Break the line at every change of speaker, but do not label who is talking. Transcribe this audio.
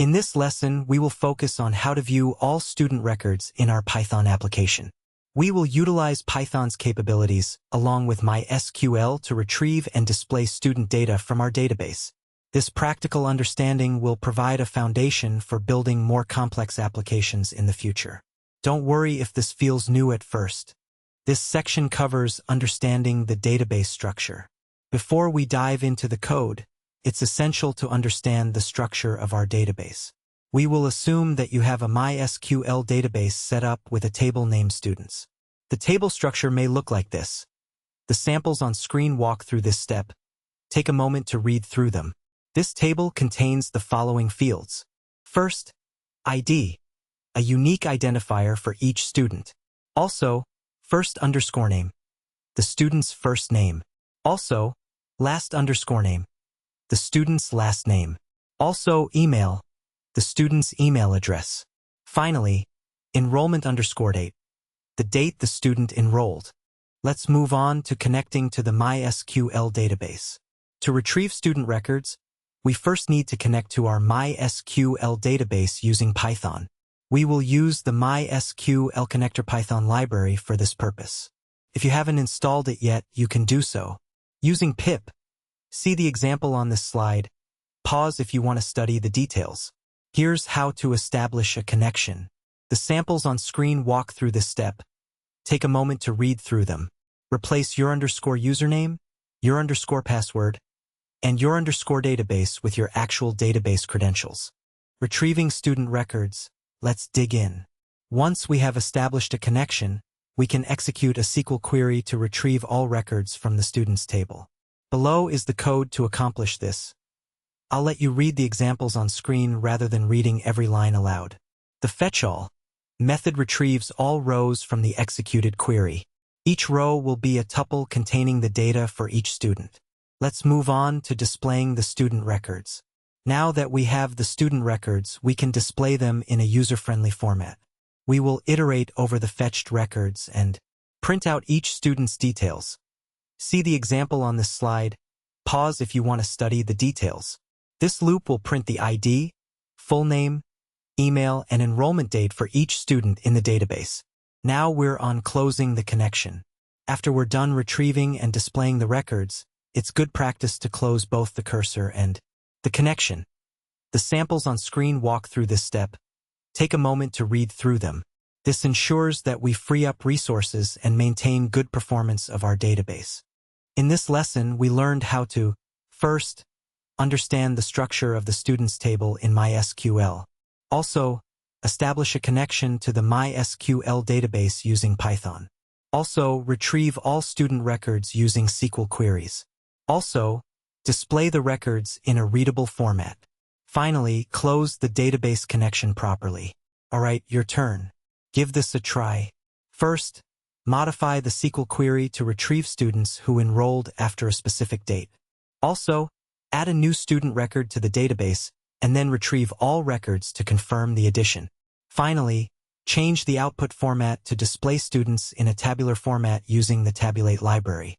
In this lesson, we will focus on how to view all student records in our Python application. We will utilize Python's capabilities along with MySQL to retrieve and display student data from our database. This practical understanding will provide a foundation for building more complex applications in the future. Don't worry if this feels new at first. This section covers understanding the database structure. Before we dive into the code, it's essential to understand the structure of our database. We will assume that you have a MySQL database set up with a table named students. The table structure may look like this. The samples on screen walk through this step. Take a moment to read through them. This table contains the following fields. First, ID, a unique identifier for each student. Also, first underscore name, the student's first name. Also, last underscore name, the student's last name. Also, email, the student's email address. Finally, enrollment underscore date, the date the student enrolled. Let's move on to connecting to the MySQL database. To retrieve student records, we first need to connect to our MySQL database using Python. We will use the MySQL connector Python library for this purpose. If you haven't installed it yet, you can do so. Using pip, see the example on this slide. Pause if you want to study the details. Here's how to establish a connection. The samples on screen walk through this step. Take a moment to read through them. Replace your underscore username, your underscore password, and your underscore database with your actual database credentials. Retrieving student records, let's dig in. Once we have established a connection, we can execute a SQL query to retrieve all records from the students table. Below is the code to accomplish this. I'll let you read the examples on screen rather than reading every line aloud. The fetchAll method retrieves all rows from the executed query. Each row will be a tuple containing the data for each student. Let's move on to displaying the student records. Now that we have the student records, we can display them in a user-friendly format. We will iterate over the fetched records and print out each student's details. See the example on this slide. Pause if you want to study the details. This loop will print the ID, full name, email, and enrollment date for each student in the database. Now we're on closing the connection. After we're done retrieving and displaying the records, it's good practice to close both the cursor and the connection. The samples on screen walk through this step. Take a moment to read through them. This ensures that we free up resources and maintain good performance of our database. In this lesson, we learned how to, first, understand the structure of the students table in MySQL. Also, establish a connection to the MySQL database using Python. Also, retrieve all student records using SQL queries. Also, display the records in a readable format. Finally, close the database connection properly. Alright, your turn. Give this a try. First, modify the SQL query to retrieve students who enrolled after a specific date. Also, add a new student record to the database and then retrieve all records to confirm the addition. Finally, change the output format to display students in a tabular format using the tabulate library.